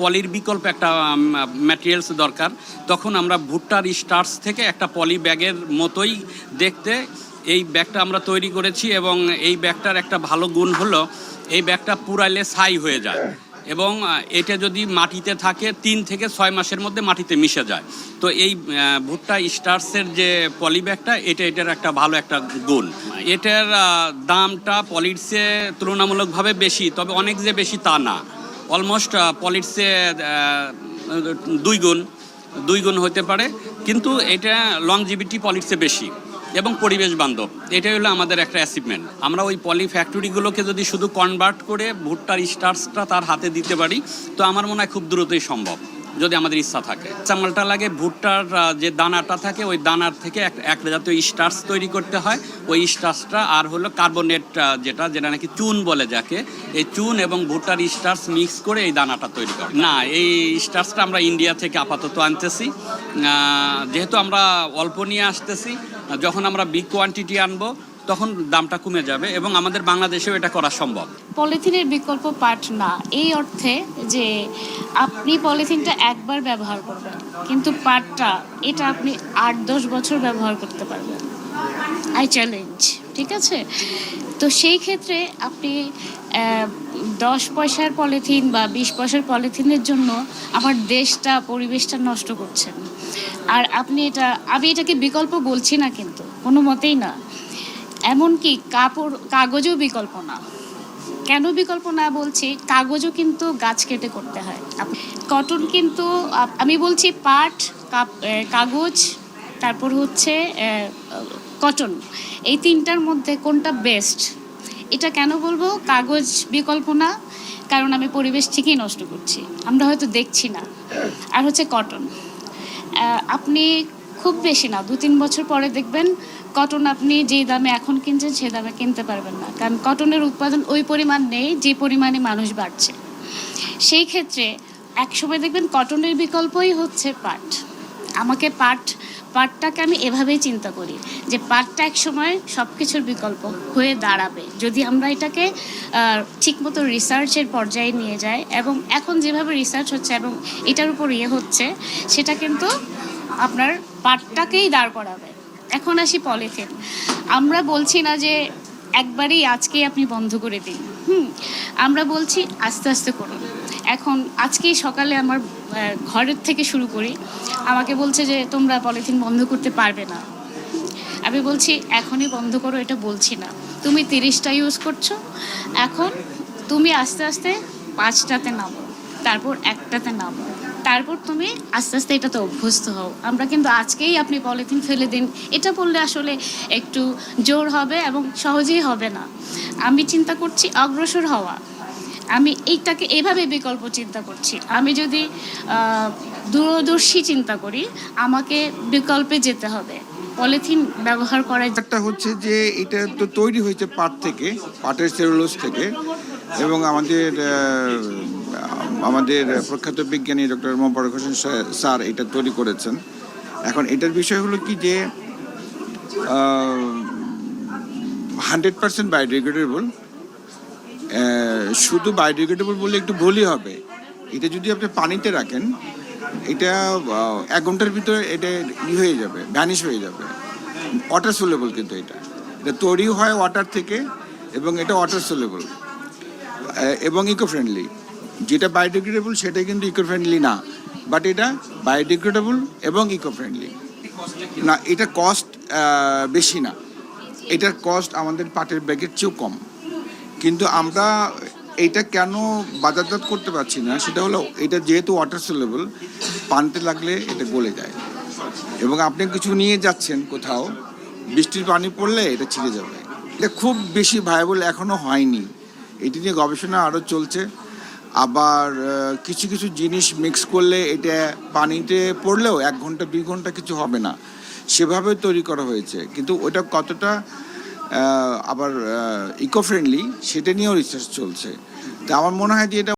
পলির বিকল্প একটা ম্যাটেরিয়ালস দরকার। তখন আমরা ভুট্টার স্টার্চ থেকে একটা পলি ব্যাগের মতোই দেখতে এই ব্যাগটা আমরা তৈরি করেছি। এবং এই ব্যাগটার একটা ভালো গুণ হলো এই ব্যাগটা পুরাইলে ছাই হয়ে যায় এবং এটা যদি মাটিতে থাকে 3 থেকে 6 মাসের মধ্যে মাটিতে মিশে যায়। তো এই ভুট্টা স্টার্চের যে পলি ব্যাগটা এটার একটা ভালো একটা গুণ। এটার দামটা পলির চেয়ে তুলনামূলকভাবে বেশি, তবে অনেক যে বেশি তা না। অলমোস্ট পলির চেয়ে 2 গুণ হতে পারে, কিন্তু এটা লংজিভিটি পলির চেয়ে বেশি এবং পরিবেশ বান্ধব। এটাই হলো আমাদের একটা অ্যাচিভমেন্ট। আমরা ওই পলি ফ্যাক্টরিগুলোকে যদি শুধু কনভার্ট করে ভুট্টার স্টার্চটা তার হাতে দিতে পারি, তো আমার মনে হয় খুব দ্রুতই সম্ভব, যদি আমাদের ইচ্ছা থাকে। চামালটা লাগে ভুট্টার যে দানাটা থাকে ওই দানার থেকে এক জাতীয় স্টার্চ তৈরি করতে হয়। ওই স্টার্চটা আর হলো কার্বনেট, যেটা নাকি চুন বলে যাকে, এই চুন এবং ভুট্টার স্টার্চ মিক্স করে এই দানাটা তৈরি করে। না, এই স্টার্চটা আমরা ইন্ডিয়া থেকে আপাতত আনতেছি, যেহেতু আমরা অল্প নিয়ে আসতেছি। যখন আমরা বিগ কোয়ান্টিটি আনবো তখন দামটা কমে যাবে এবং আমাদের বাংলাদেশেও এটা করা সম্ভব। পলিথিনের বিকল্প পাট না এই অর্থে যে আপনি পলিথিনটা একবার ব্যবহার করবেন, কিন্তু পাটটা এটা আপনি 8-10 বছর ব্যবহার করতে পারবেন। আই চ্যালেঞ্জ, ঠিক আছে? তো সেই ক্ষেত্রে আপনি 10 পয়সার পলিথিন বা 20 পয়সার পলিথিনের জন্য আমার দেশটা, পরিবেশটা নষ্ট করছেন। আর আমি এটাকে বিকল্প বলছি না, কিন্তু কোনো মতেই না। এমনকি কাগজও বিকল্প না। কেন বিকল্প না বলছি? কাগজও কিন্তু গাছ কেটে করতে হয়। কটন কিন্তু আমি বলছি পাট, কাগজ, তারপর হচ্ছে কটন, এই তিনটার মধ্যে কোনটা বেস্ট? এটা কেন বলবো কাগজ বিকল্প না? কারণ আমি পরিবেশ ঠিকই নষ্ট করছি, আমরা হয়তো দেখছি না। আর হচ্ছে কটন, আপনি খুব বেশি না 2-3 বছর পরে দেখবেন কটন আপনি যে দামে এখন কিনছেন সে দামে কিনতে পারবেন না, কারণ কটনের উৎপাদন ওই পরিমাণ নেই যে পরিমাণে মানুষ বাড়ছে। সেই ক্ষেত্রে একসময় দেখবেন কটনের বিকল্পই হচ্ছে পাট। আমাকে পাটটাকে আমি এভাবেই চিন্তা করি যে পাটটা একসময় সব কিছুর বিকল্প হয়ে দাঁড়াবে যদি আমরা এটাকে ঠিকমতো রিসার্চের পর্যায়ে নিয়ে যাই। এবং এখন যেভাবে রিসার্চ হচ্ছে এবং এটার উপর হচ্ছে, সেটা কিন্তু আপনার পাটটাকেই দাঁড় করাবে। এখন আসি পলিথিন। আমরা বলছি না যে একবারেই আজকেই আপনি বন্ধ করে দিন, আমরা বলছি আস্তে আস্তে করুন। এখন আজকেই সকালে আমার ঘরের থেকে শুরু করি, আমাকে বলছে যে তোমরা পলিথিন বন্ধ করতে পারবে না। আমি বলছি এখনই বন্ধ করো, এটা বলছি না। তুমি 30টা ইউজ করছো, এখন তুমি আস্তে আস্তে 5টাতে নামো, তারপর 1টাতে নামো, তারপর তুমি আস্তে আস্তে এটাতে অভ্যস্ত হও। আমরা কিন্তু আজকেই আপনি পলিথিন ফেলে দিন এটা বললে আসলে একটু জোর হবে এবং সহজেই হবে না। আমি চিন্তা করছি অগ্রসর হওয়া, আমি এইটাকে এভাবে বিকল্প চিন্তা করছি। আমি যদি দূরদর্শী চিন্তা করি, আমাকে বিকল্পে যেতে হবে। পলিথিন ব্যবহার করা একটা হচ্ছে যে এটা তো তৈরি হয়েছে পাট থেকে, পাটের সেলুলোজ থেকে, এবং আমাদের প্রখ্যাত বিজ্ঞানী ডক্টর মোবারক হোসেন স্যার এটা তৈরি করেছেন। এখন এটার বিষয় হলো কি যে 100% বায়োডিগ্রেডেবল। শুধু বায়োডিগ্রেডেবল বললে একটু ভুলই হবে। এটা যদি আপনি পানিতে রাখেন, এটা 1 ঘন্টার ভিতরে এটা হয়ে যাবে, ভ্যানিশ হয়ে যাবে। ওয়াটার সোলেবল, কিন্তু এটা তৈরি হয় ওয়াটার থেকে এবং এটা ওয়াটার সোলেবল এবং ইকো ফ্রেন্ডলি। যেটা বায়োডিগ্রেডেবল সেটা কিন্তু ইকো ফ্রেন্ডলি না, বাট এটা বায়োডিগ্রেডেবল এবং ইকো ফ্রেন্ডলি না। এটা কস্ট বেশি না, এটার কস্ট আমাদের পাটের ব্যাগের চেয়েও কম। কিন্তু আমরা এটা কেন বাজারজাত করতে পারছি না, সেটা হলো এটা যেহেতু ওয়াটার সোলেবল, পানিতে লাগলে এটা গলে যায় এবং আপনি কিছু নিয়ে যাচ্ছেন কোথাও, বৃষ্টির পানি পড়লে এটা ছিঁড়ে যাবে। এটা খুব বেশি ভায়াবল এখনও হয়নি, এটি নিয়ে গবেষণা আরও চলছে। আবার কিছু কিছু জিনিস মিক্স করলে এটা পানিতে পড়লেও 1 ঘন্টা 2 ঘন্টা কিছু হবে না, সেভাবে তৈরি করা হয়েছে। কিন্তু ওটা কতটা আবার ইকো ফ্রেন্ডলি সেটা নিয়েও রিসার্চ চলছে। তা আমার মনে হয় যে এটা